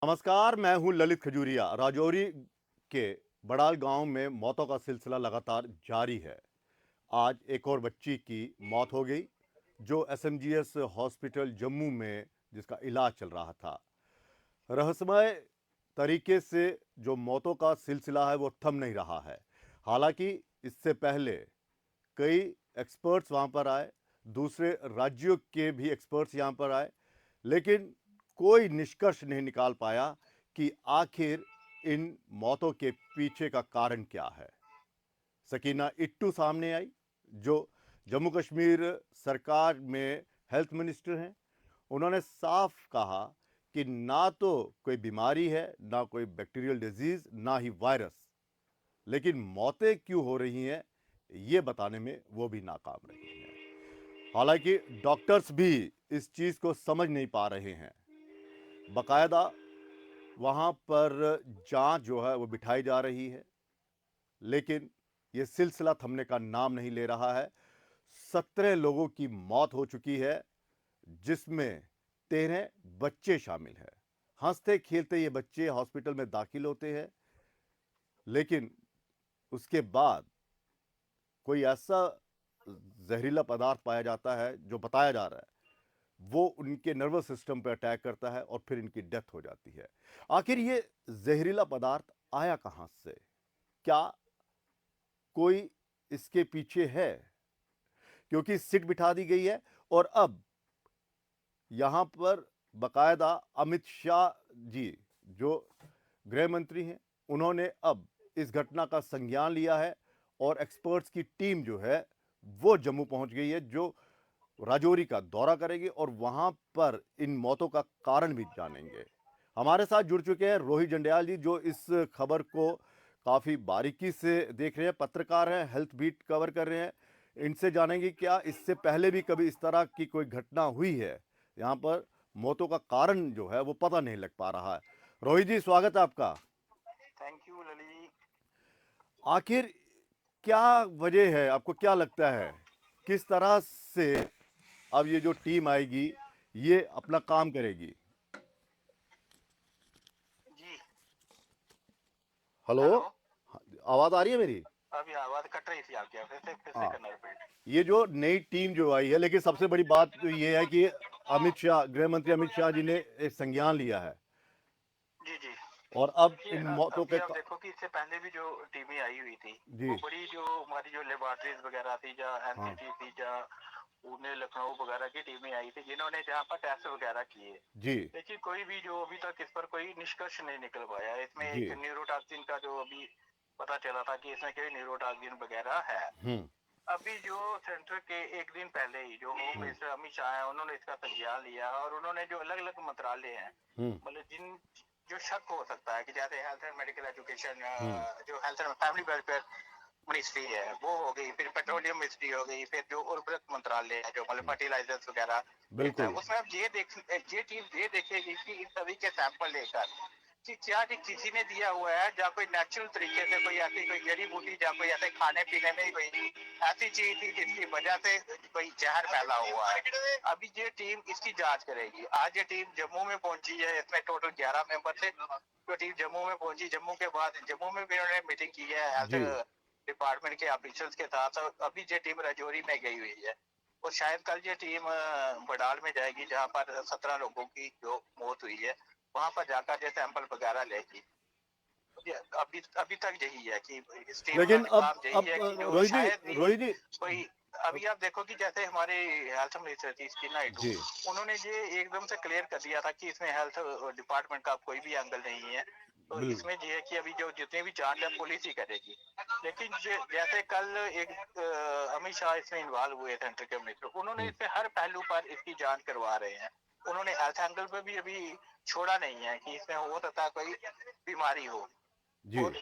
नमस्कार, मैं हूं ललित खजूरिया। राजौरी के बड़ाल गांव में मौतों का सिलसिला लगातार जारी है। आज एक और बच्ची की मौत हो गई जो एसएमजीएस हॉस्पिटल जम्मू में जिसका इलाज चल रहा था। रहस्यमय तरीके से जो मौतों का सिलसिला है वो थम नहीं रहा है। हालांकि इससे पहले कई एक्सपर्ट्स वहां पर आए, दूसरे राज्यों के भी एक्सपर्ट्स यहां पर आए, लेकिन कोई निष्कर्ष नहीं निकाल पाया कि आखिर इन मौतों के पीछे का कारण क्या है। सकीना इट्टू सामने आई, जो जम्मू कश्मीर सरकार में हेल्थ मिनिस्टर हैं। उन्होंने साफ कहा कि ना तो कोई बीमारी है, ना कोई बैक्टीरियल डिजीज, ना ही वायरस, लेकिन मौतें क्यों हो रही हैं ये बताने में वो भी नाकाम रही हैं। हालांकि डॉक्टर्स भी इस चीज को समझ नहीं पा रहे हैं। बकायदा वहां पर जांच जो है वो बिठाई जा रही है, लेकिन ये सिलसिला थमने का नाम नहीं ले रहा है। 17 लोगों की मौत हो चुकी है, जिसमें 13 बच्चे शामिल हैं। हंसते खेलते ये बच्चे हॉस्पिटल में दाखिल होते हैं, लेकिन उसके बाद कोई ऐसा जहरीला पदार्थ पाया जाता है, जो बताया जा रहा है वो उनके नर्वस सिस्टम पर अटैक करता है और फिर इनकी डेथ हो जाती है। आखिर ये जहरीला पदार्थ आया कहां से? क्या कोई इसके पीछे है? क्योंकि सिट बिठा दी गई है और अब यहां पर बकायदा अमित शाह जी, जो गृह मंत्री हैं, उन्होंने अब इस घटना का संज्ञान लिया है और एक्सपर्ट्स की टीम जो है वो जम्मू पहुंच गई है, जो राजौरी का दौरा करेंगे और वहां पर इन मौतों का कारण भी जानेंगे। हमारे साथ जुड़ चुके हैं रोहित जंडियाल जी, जो इस खबर को काफी बारीकी से देख रहे हैं, पत्रकार हैं, हेल्थ बीट कवर कर रहे हैं। इनसे जानेंगे क्या इससे पहले भी कभी इस तरह की कोई घटना हुई है। यहाँ पर मौतों का कारण जो है वो पता नहीं लग पा रहा है। रोहित जी, स्वागत है आपका। थैंक यू लली। आखिर क्या वजह है, आपको क्या लगता है किस तरह से अब ये जो टीम आएगी ये अपना काम करेगी? जी। Hello, hello. आवाज आ रही है मेरी? अभी आवाज कट रही थी आपकी, फिर से हाँ, करना रिपीट। ये जो नई टीम जो आई है, लेकिन सबसे बड़ी बात तो ये है कि अमित शाह, गृह मंत्री अमित शाह जी ने एक संज्ञान लिया है जी जी। और अब ये इन मौतों अभी के आप देखो कि इससे पहले भी जो टीमें आई हुई थी, जी वो बड़ी जो हमारी जो लेबोरेटरीज वगैरह थी, जहाँ हाँ एनसीटी थी, जहाँ पुणे लखनऊ वगैरह की टीमें आई थी, जिन्होंने जहाँ पर टेस्ट वगैरह किए, जी लेकिन कोई भी जो अभी तक इस पर कोई निष्कर्ष नहीं निकल पाया। इसमें जी। एक न्यूरोटॉक्सिन का जो अभी पता चला था कि इसमें कोई न्यूरोटॉक्सिन वगैरह है। हम्म अभी जो सेंटर के एक दिन पहले ही जो होम हम्म मिनिस्टर अमित शाह है, उन्होंने इसका संज्ञान लिया और उन्होंने जो अलग अलग मंत्रालय हैं, हम्म मतलब जिन जो शक हो सकता है कि जैसे हेल्थ एंड मेडिकल एजुकेशन, हम्म जो health and family welfare ministry है वो हो गई, फिर पेट्रोलियम मिनिस्ट्री हो गई, फिर जो उर्वरक मंत्रालय है जो मतलब फर्टिलाइजर्स वगैरह देता है, बिल्कुल। उसमें अब ये टीम ये देखेगी कि इन सभी के सैंपल लेकर कि क्या किसी ने दिया हुआ है, या कोई नेचुरल तरीके से कोई ऐसी कोई जड़ी बूटी या कोई ऐसे खाने पीने में कोई ऐसी चीज थी जिसकी वजह से कोई जहर फैला हुआ है। अभी ये टीम इसकी जांच करेगी। आज ये टीम जम्मू में पहुंची है, इसमें टोटल 11 मेंबर थे। तो टीम जम्मू में पहुंची, जम्मू के बाद जम्मू में भी उन्होंने मीटिंग की है हेल्थ जी डिपार्टमेंट के ऑफिसर्स के साथ। अभी ये टीम राजौरी में गई हुई है और शायद कल ये टीम बडाल में जाएगी, जहाँ पर 17 लोगों की जो मौत हुई है, वहां पर जाकर ये सैंपल वगैरह लेगी। अभी अभी तक यही है कि इस टीम का लेकिन काम यही अब है कि जो रोहित जी, शायद ही रोहित जी कोई। अभी आप देखो कि जैसे हमारे हेल्थ मिनिस्टर थी स्टीना इटू, जी उन्होंने ये एकदम से क्लियर कर दिया था कि इसमें हेल्थ डिपार्टमेंट का कोई भी एंगल नहीं है। तो बिल्कुल इसमें ये है कि अभी जो जितने भी जांच है पुलिस ही करेगी। लेकिन जैसे कल एक अमित शाह इसमें इन्वॉल्व हुए सेंटर के मिनिस्टर, उन्होंने इसमें हर पहलू पर इसकी जांच करवा रहे हैं। उन्होंने हेल्थ एंगल पे भी अभी छोड़ा नहीं है कि इसमें हो सकता है कोई बीमारी हो, जी और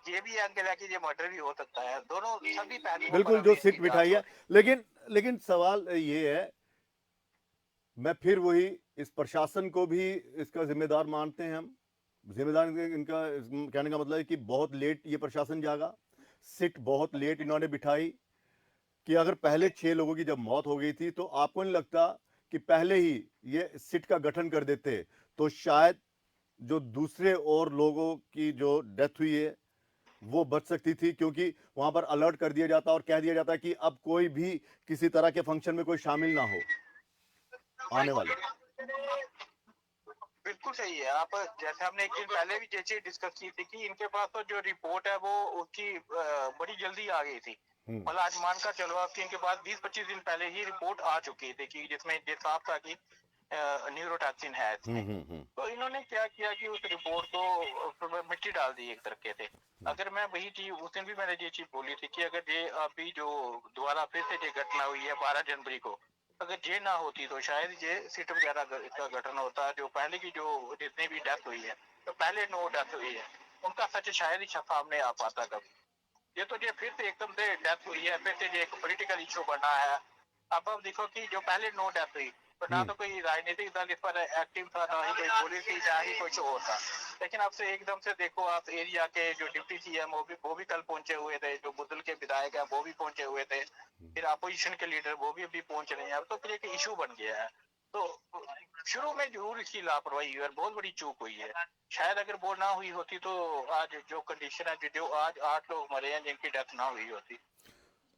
ये भी एंगल है कि ये मर्डर भी हो सकता है। दोनों सभी पहलुओं पर बिल्कुल, अभी जो इसकी सिट जांच बिठाई हो है। रही है। लेकिन लेकिन सवाल ये है, मैं फिर वही, इस प्रशासन को भी इसका जिम्मेदार मानते हैं हम। जिम्मेदार इनका कहने का मतलब है कि बहुत लेट ये प्रशासन जागा, सिट बहुत लेट इन्होंने बिठाई। कि अगर पहले 6 लोगों की जब मौत हो गई थी तो आपको नहीं लगता कि पहले ही ये सिट का गठन कर देते तो शायद जो दूसरे और लोगों की जो डेथ हुई है वो बच सकती थी, क्योंकि वहां पर अलर्ट कर दिया जाता और कह दिया जाता है कि अब कोई भी किसी तरह के फंक्शन में कोई शामिल ना हो आने वाले। बिल्कुल सही है। आप जैसे हमने एक दिन पहले भी ये चीज डिस्कस की थी कि इनके पास तो जो रिपोर्ट है वो उसकी बड़ी जल्दी आ गई थी। हम्म मतलब आज मानकर चलो आपकी इनके पास 20-25 दिन पहले ही रिपोर्ट आ चुकी थी कि जिसमें ये साफ था कि न्यूरोटॉक्सिन है इसमें। हम्म। तो इन्होंने क्या किया कि उस रिपोर्ट को मिट्टी डाल दी एक तरीके से। अगर मैं वही चीज उस दिन भी मैंने ये चीज बोली थी कि अगर ये अभी जो दोबारा फिर से ये घटना हुई है 12 जनवरी को, अगर ये ना होती तो शायद ये सीट वगैरह का गठन होता। जो पहले की जो जितनी भी डेथ हुई है, तो पहले 9 डेथ हुई है, उनका सच शायद ही सामने आ पाता कभी। ये तो ये फिर से एकदम से डेथ हुई है, फिर से ये एक पॉलिटिकल इशू बना है। अब देखो कि जो पहले 9 डेथ हुई, तो ना हम्म तो कोई राजनीतिक दल इस पर एक्टिव था, ना ही कोई पुलिस थी, ना ही कुछ और था। लेकिन अब से एकदम से देखो, आप एरिया के जो डिप्टी सीएम वो भी कल पहुंचे हुए थे, जो बुदल के विधायक है वो भी पहुंचे हुए थे, फिर अपोजिशन के लीडर वो भी अभी पहुंच रहे हैं। अब तो फिर एक इशू बन गया है। तो शुरू में जरूर इसकी लापरवाही हुई और बहुत बड़ी चूक हुई है। शायद अगर वो ना हुई होती तो आज जो कंडीशन है, जो आज 8 लोग मरे हैं जिनकी डेथ ना हुई होती।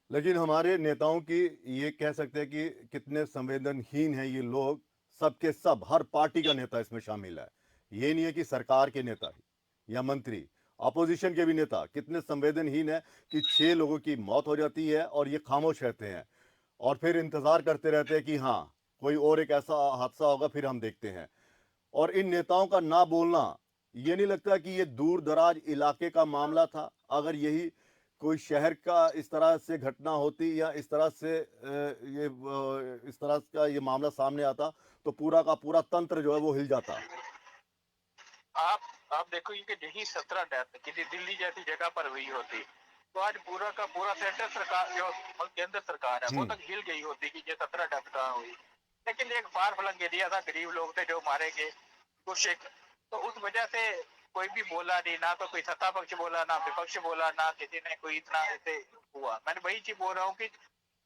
लेकिन हमारे नेताओं की, ये कह सकते हैं कि कितने संवेदनहीन हैं ये लोग, सबके सब, हर पार्टी का नेता इसमें शामिल है। ये नहीं है कि सरकार के नेता ही या मंत्री, अपोजिशन के भी नेता कितने संवेदनहीन है कि 6 लोगों की मौत हो जाती है और ये खामोश रहते हैं और फिर इंतजार करते रहते हैं कि हाँ कोई और एक ऐसा हादसा होगा फिर हम देखते हैं। और इन नेताओं का ना बोलना, ये नहीं लगता कि ये दूर दराज इलाके का मामला था? अगर यही कोई शहर का इस तरह से घटना होती या इस तरह से इस तरह का ये मामला सामने आता तो पूरा का पूरा तंत्र जो है वो हिल जाता। आप आप देखो कि यही 17 डेथ किसी दिल्ली जैसी जगह पर हुई होती, तो आज पूरा का पूरा सेंटर सरकार जो केंद्र सरकार है वो हम्म तक हिल गई होती कि ये 17 डेथ कहाँ हुई। लेकिन एक फार फलंग एरिया था, गरीब लोग थे जो मारे गए कुछ एक। तो उस वजह से कोई भी बोला नहीं, ना तो कोई सत्ता पक्ष बोला, ना विपक्ष बोला, ना किसी ने कोई इतना ऐसे हुआ। मैंने वही चीज बोल रहा हूँ कि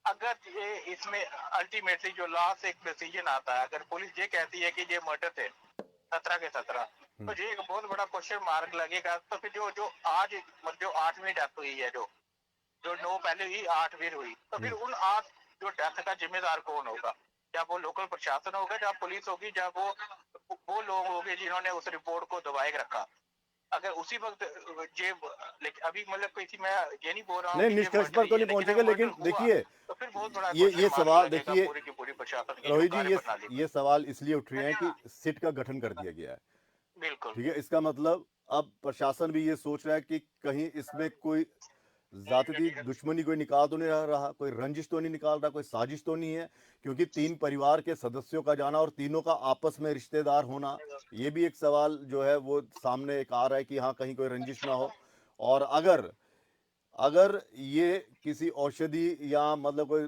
अगर ये इसमें अल्टीमेटली जो लास्ट एक डिसीजन आता है, अगर पुलिस ये कहती है कि ये मर्डर थे 17 के 17, तो हम्म ये एक बहुत बड़ा क्वेश्चन मार्क लगेगा। तो फिर जो जो आज जो 8वीं डेथ हुई है, जो जो 9 पहले हुई, 8 फिर हुई, तो फिर हम्म उन 8 जो डेथ का जिम्मेदार कौन होगा? क्या वो लोकल प्रशासन होगा, या पुलिस होगी, या वो लोग होंगे जिन्होंने उस रिपोर्ट को दबाए रखा? अगर उसी वक्त ये लेकिन अभी मतलब किसी मैं ये नहीं बोल रहा हूँ नहीं, कि ये निष्कर्ष मर्डर पर ही तो है, नहीं लेकिन पहुंचेंगे, अगर मर्डर लेकिन हुआ देखिए तो फिर बहुत बड़ा ये क्वेश्चन मार्क सवाल लगेगा देखिए पूरी की पूरी प्रशासन की जो रोहित जी, कार्य प्रणाली पर। ये सवाल इसलिए उठ रहे हैं कि सिट का गठन कर दिया गया है। बिल्कुल। ठीक है, इसका मतलब अब प्रशासन भी ये सोच रहा है कि कहीं इसमें कोई जाति दुश्मनी कोई निकाल तो नहीं रहा, कोई रंजिश तो नहीं निकाल रहा, कोई साजिश तो नहीं है, क्योंकि 3 परिवार के सदस्यों का जाना और तीनों का आपस में रिश्तेदार होना, ये भी एक सवाल जो है वो सामने एक आ रहा है कि हाँ कहीं कोई रंजिश ना हो। और अगर अगर ये किसी औषधि या मतलब कोई,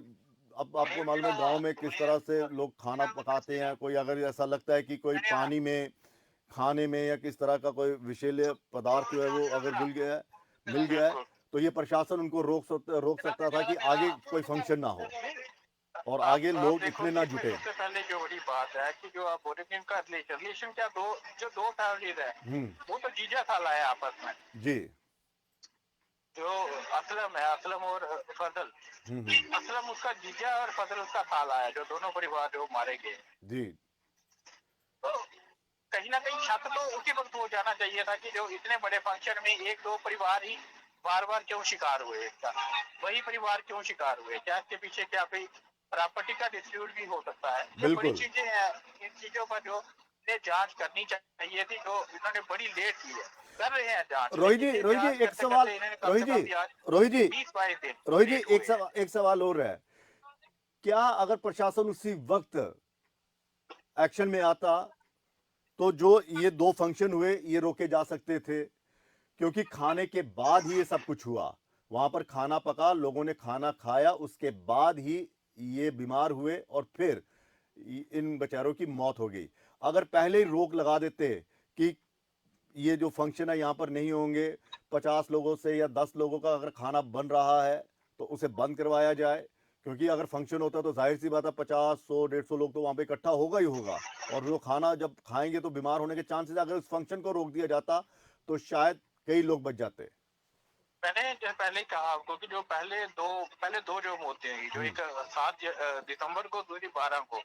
अब आपको मालूम है गांव में किस तरह से लोग खाना पकाते हैं, कोई अगर ऐसा लगता है कि कोई पानी में, खाने में या किस तरह का कोई विषैले पदार्थ जो है वो अगर मिल गया है बिल्कुल। तो ये प्रशासन उनको रोक सकता था कि आगे कोई फंक्शन ना हो और आगे आप लोग देखो इतने कि ना इसमें जुटे। सबसे पहले जो बड़ी बात है कि जो आप बोल रहे थे इनका रिलेशन क्या, दो फैमिलीज है, हम्म वो तो जीजा साला है आपस में। जी जो असलम है, असलम और फजल, हम्म। असलम उसका जीजा और फजल उसका साला है, जो दोनों परिवार जो मारे गए। जी तो कहीं ना कहीं शक तो उसी वक्त हो जाना चाहिए था कि जो इतने बड़े फंक्शन में एक दो परिवार ही बार बार क्यों शिकार हुए इसका, वही परिवार क्यों शिकार हुए? क्या इसके पीछे क्या कोई प्रॉपर्टी का डिस्प्यूट भी हो सकता है? ये बड़ी बिल्कुल। चीजें हैं। इन चीजों पर जो जांच करनी चाहिए थी, जो इन्होंने बड़ी लेट की है। कर रहे हैं जांच, लेकिन ये रोहित जी जांच एक करते सवाल, करते इन्होंने कम रोहित से जी कम भी आज रोहित जी 20-22 दिन रोहित जी लेट हुए हैं। एक सवाल और है, क्या अगर प्रशासन उसी वक्त एक्शन में आता तो जो ये 2 फंक्शन हुए ये रोके जा सकते थे? क्योंकि खाने के बाद ही ये सब कुछ हुआ, वहां पर खाना पका, लोगों ने खाना खाया, उसके बाद ही ये बीमार हुए और फिर इन बेचारों की मौत हो गई। अगर पहले ही रोक लगा देते कि ये जो फंक्शन है यहाँ पर नहीं होंगे, 50 लोगों से या 10 लोगों का अगर खाना बन रहा है तो उसे बंद करवाया जाए, क्योंकि अगर फंक्शन होता तो जाहिर सी बात है 50, 100, 150 लोग तो वहां पे इकट्ठा होगा ही होगा, और वो खाना जब खाएंगे तो बीमार होने के चांसेस, अगर उस फंक्शन को रोक दिया जाता तो शायद कई लोग बच जाते। मैंने जो पहले ही कहा आपको कि जो पहले दो जो होते हैं, जो हम्म। एक 7 दिसंबर को, दूसरी 12 को,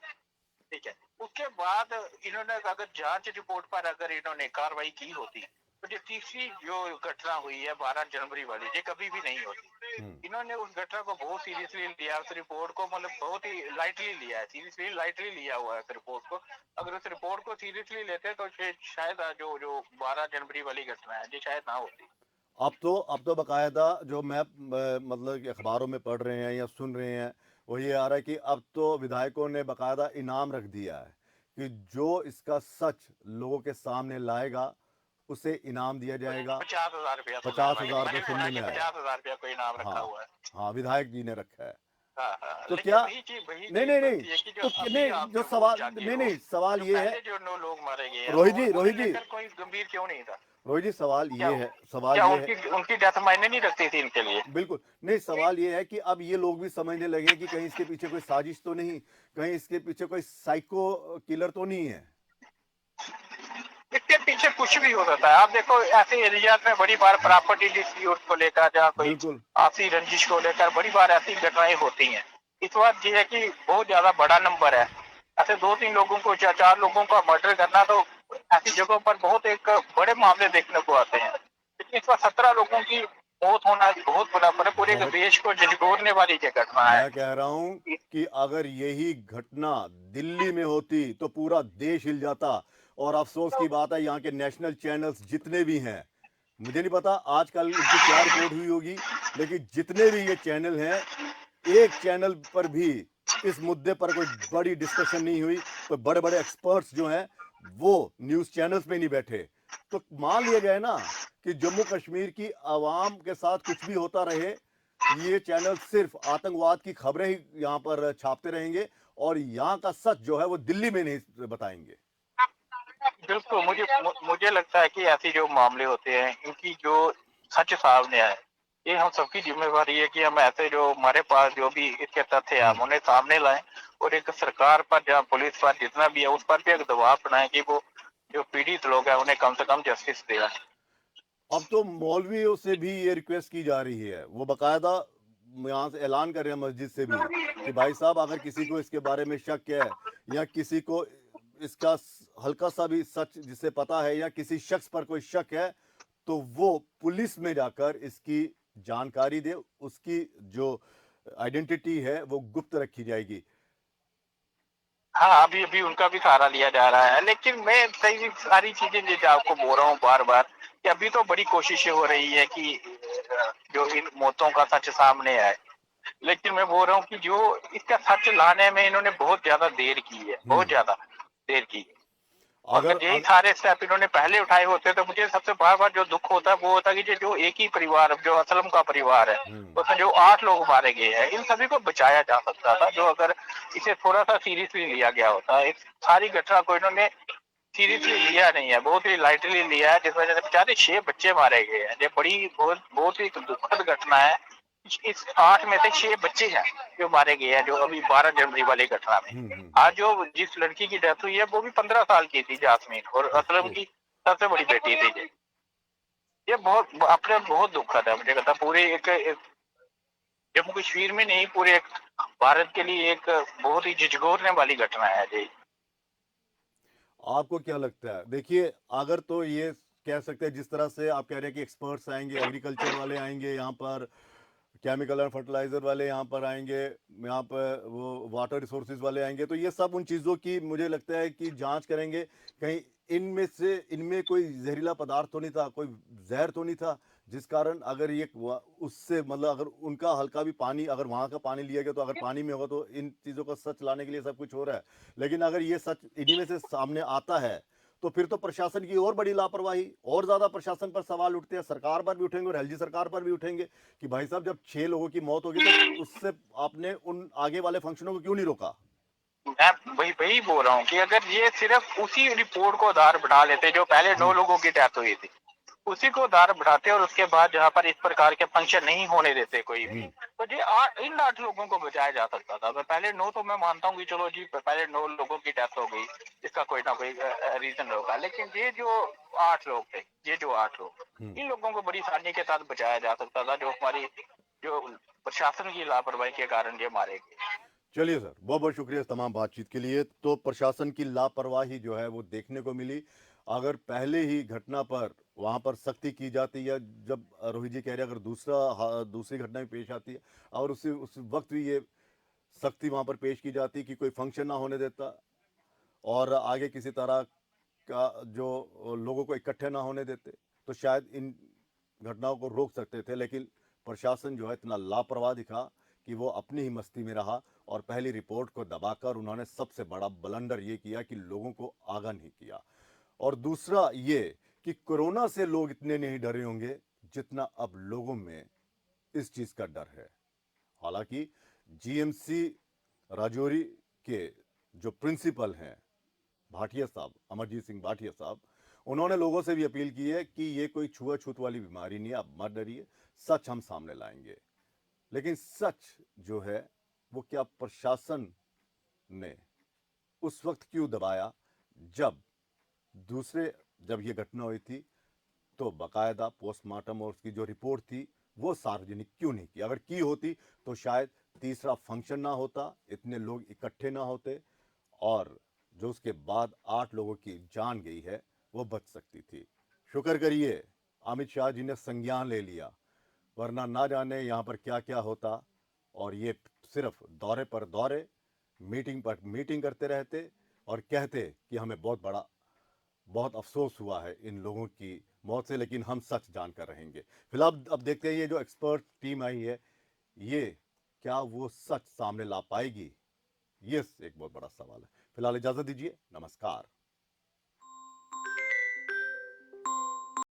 ठीक है। उसके बाद इन्होंने अगर जांच रिपोर्ट पर अगर इन्होंने कार्रवाई की होती तो जो तीसरी जो घटना हुई है 12 जनवरी वाली, ये कभी भी नहीं होती। हम्म। इन्होंने उस घटना को बहुत सीरियसली लिया, उस रिपोर्ट को मतलब बहुत ही लाइटली लिया है, सीरियसली लाइटली लिया हुआ है उस रिपोर्ट को। अगर उस रिपोर्ट को सीरियसली लेते तो शायद जो जो 12 जनवरी वाली घटना है ये शायद ना होती। अब तो बकायदा जो मैं मतलब कि अखबारों में पढ़ रहे हैं या सुन रहे हैं, वो ये आ रहा है कि अब तो विधायकों ने बकायदा इनाम रख दिया है कि जो इसका सच लोगों के सामने लाएगा उसे इनाम दिया जाएगा। 50,000 रुपया सुना है 50,000 मैंने रुपये भी सुना सुनने है कि में आया। 50,000 रुपया कोई इनाम रखा हाँ, हुआ है। हाँ, विधायक जी ने रखा है। हाँ हाँ, तो लेकिन क्या, वही नहीं चीज नहीं नहीं, बनती है कि जो तो अभी नहीं, आप जो जो वोट सवाल, चाहते नहीं हो, नहीं, सवाल जो ये है, पहले जो 9 लोग मारे गए हैं रोहित जी, उन्हें रोहित जी, लेकर कोई गंभीर क्यों नहीं था? रोहित जी, सवाल क्या ये है, सवाल क्या ये है, उनकी उनकी डेथ मायने नहीं रखती थी इनके लिए? बिल्कुल नहीं, सवाल ये है कि अब ये लोग भी समझने लगे हैं कि कहीं इसके पीछे कोई साजिश तो नहीं, कहीं इसके पीछे कोई साइको किलर तो नहीं है। इसके पीछे कुछ भी हो सकता है। आप देखो ऐसे एरिया में बड़ी बार प्रॉपर्टी डिस्प्यूट को लेकर या कोई बिल्कुल। आपसी रंजिश को लेकर बड़ी बार ऐसी घटनाएं होती हैं। इस बार ये है कि बहुत ज्यादा बड़ा नंबर है, ऐसे 2-3 लोगों को, 4 लोगों का मर्डर करना, तो ऐसी जगहों पर बहुत एक बड़े मामले देखने को आते हैं। लेकिन इस बार 17 लोगों की मौत होना बहुत बड़ा, पूरे बहुत, देश को झकझोरने वाली ये घटना है। मैं कह रहा हूं कि अगर यही घटना दिल्ली में होती तो पूरा देश हिल जाता। और अफसोस की बात है, यहाँ के नेशनल चैनल्स जितने भी हैं, मुझे नहीं पता आजकल उनकी क्या रिपोर्ट हुई होगी, लेकिन जितने भी ये चैनल हैं, एक चैनल पर भी इस मुद्दे पर कोई बड़ी डिस्कशन नहीं हुई। कोई बड़े बड़े एक्सपर्ट्स जो हैं वो न्यूज़ चैनल्स पे नहीं बैठे। तो मान लिया जाए ना कि जम्मू कश्मीर की आवाम के साथ कुछ भी होता रहे, ये चैनल सिर्फ आतंकवाद की खबरें ही यहाँ पर छापते रहेंगे, और यहाँ का सच जो है वो दिल्ली में नहीं बताएंगे। बिल्कुल, मुझे लगता है कि ऐसे जो मामले होते हैं इनकी जो सच सामने आए, ये हम सबकी जिम्मेवारी है कि हम ऐसे जो हमारे पास जो भी इसके तथ्य है हम उन्हें सामने लाएं, और एक सरकार पर या पुलिस पर जितना भी है उस पर भी एक दबाव बनाएं कि वो जो पीड़ित लोग हैं उन्हें कम से कम जस्टिस दिलाएं। अब तो मौलवियों से भी ये रिक्वेस्ट की जा रही है, वो बकायदा यहाँ से ऐलान कर रहे हैं मस्जिद से भी कि भाई साहब, अगर किसी को इसके बारे में शक है या किसी को इसका हल्का सा भी सच जिसे पता है या किसी शख्स पर कोई शक है, तो वो पुलिस में जाकर इसकी जानकारी दे, उसकी जो आइडेंटिटी है वो गुप्त रखी जाएगी। हाँ, अभी अभी उनका भी सहारा लिया जा रहा है, लेकिन मैं सही सारी चीजें जो आपको बोल रहा हूँ बार बार कि अभी तो बड़ी कोशिशें हो रही है कि जो इन मौतों का सच सामने आए। लेकिन मैं बोल रहा हूँ कि जो इसका सच लाने में इन्होंने बहुत ज्यादा देर की है, बहुत ज्यादा देर की। अगर अगर यही सारे स्टेप इन्होंने पहले उठाए होते तो मुझे सबसे बार बार जो दुख होता है वो होता कि जो एक ही परिवार, जो असलम का परिवार है, उसमें जो 8 लोग मारे गए हैं, इन सभी को बचाया जा सकता था, जो अगर इसे थोड़ा सा सीरियसली लिया गया होता। इस सारी घटना को इन्होंने सीरियसली लिया नहीं है, बहुत ही लाइटली लिया है, जिस वजह से बेचारे 6 बच्चे मारे गए हैं। ये बड़ी बहुत बहुत ही दुखद घटना है। इस 8 में से 6 बच्चे हैं जो मारे गए हैं, जो अभी 12 जनवरी वाली घटना में। आज जो जिस लड़की की डेथ हुई है वो भी 15 साल की थी, जासमीन, और असलम की सबसे बड़ी बेटी थी। ये बहुत अपने बहुत दुखद है, मुझे लगता है पूरे एक जम्मू कश्मीर में नहीं, पूरे एक भारत के लिए एक बहुत ही झिझकोरने वाली घटना है जी। आपको क्या लगता है? देखिए, अगर तो ये कह सकते हैं जिस तरह से आप कह रहे हैं कि एक्सपर्ट्स आएंगे, एग्रीकल्चर वाले आएंगे यहाँ पर, केमिकल एंड फर्टिलाइजर वाले यहाँ पर आएंगे, यहाँ पर वो वाटर रिसोर्सेज वाले आएंगे, तो ये सब उन चीज़ों की मुझे लगता है कि जांच करेंगे, कहीं इनमें कोई जहरीला पदार्थ तो नहीं था, कोई जहर तो नहीं था, जिस कारण अगर ये उससे मतलब अगर उनका हल्का भी पानी, अगर वहाँ का पानी लिया गया तो अगर पानी में होगा तो इन चीज़ों का सच लाने के लिए सब कुछ हो रहा है। लेकिन अगर ये सच इन्हीं में से सामने आता है तो फिर तो प्रशासन की और बड़ी लापरवाही, और ज्यादा प्रशासन पर सवाल उठते हैं, सरकार पर भी उठेंगे और एलजी सरकार पर भी उठेंगे कि भाई साहब, जब 6 लोगों की मौत होगी तो उससे आपने उन आगे वाले फंक्शनों को क्यों नहीं रोका? मैं वही वही बोल रहा हूँ कि अगर ये सिर्फ उसी रिपोर्ट को आधार बना लेते जो पहले 9 लोगों की डेथ हुई थी, उसी को दार बढ़ाते और उसके बाद जहाँ पर इस प्रकार के फंक्शन नहीं होने देते कोई भी। तो जी इन 8 लोगों को बचाया जा सकता था। मैं पहले 9 तो मैं मानता हूँ कि चलो जी पहले 9 लोगों की डेथ हो गई, इसका कोई ना कोई रीजन होगा। लेकिन ये जो 8 लोग थे, ये जो 8 लोग, इन लोगों को बड़ी आसानी के साथ बचाया जा सकता था, जो हमारी जो प्रशासन की लापरवाही के कारण ये मारे गए। चलिए सर, बहुत बहुत शुक्रिया इस तमाम बातचीत के लिए। तो प्रशासन की लापरवाही जो है वो देखने को मिली। अगर पहले ही घटना पर वहाँ पर सख्ती की जाती है, जब रोहित जी कह रहे हैं अगर दूसरी घटना भी पेश आती है और उस वक्त भी ये सख्ती वहाँ पर पेश की जाती कि कोई फंक्शन ना होने देता और आगे किसी तरह का जो लोगों को इकट्ठे ना होने देते, तो शायद इन घटनाओं को रोक सकते थे। लेकिन प्रशासन जो है इतना लापरवाह दिखा कि वो अपनी ही मस्ती में रहा और पहली रिपोर्ट को दबाकर उन्होंने सबसे बड़ा ब्लंडर ये किया कि लोगों को आगाह नहीं किया। और दूसरा ये कि कोरोना से लोग इतने नहीं डरे होंगे जितना अब लोगों में इस चीज़ का डर है। हालांकि जीएमसी राजौरी के जो प्रिंसिपल हैं भाटिया साहब, अमरजीत सिंह भाटिया साहब, उन्होंने लोगों से भी अपील की है कि ये कोई छुआछूत वाली बीमारी नहीं है, आप मत डरिए, सच हम सामने लाएंगे। लेकिन सच जो है वो क्या प्रशासन ने उस वक्त क्यों दबाया जब दूसरे जब ये घटना हुई थी तो बकायदा पोस्टमार्टम और उसकी जो रिपोर्ट थी वो सार्वजनिक क्यों नहीं की? अगर की होती तो शायद तीसरा फंक्शन ना होता, इतने लोग इकट्ठे ना होते और जो उसके बाद 8 लोगों की जान गई है वो बच सकती थी। शुक्र करिए अमित शाह जी ने संज्ञान ले लिया, वरना ना जाने यहाँ पर क्या क्या होता। और ये सिर्फ दौरे पर दौरे, मीटिंग पर मीटिंग करते रहते और कहते कि हमें बहुत अफसोस हुआ है इन लोगों की मौत से, लेकिन हम सच जानकर रहेंगे। फिलहाल अब देखते हैं ये जो एक्सपर्ट टीम आई है ये क्या वो सच सामने ला पाएगी, ये एक बहुत बड़ा सवाल है। फिलहाल इजाजत दीजिए, नमस्कार।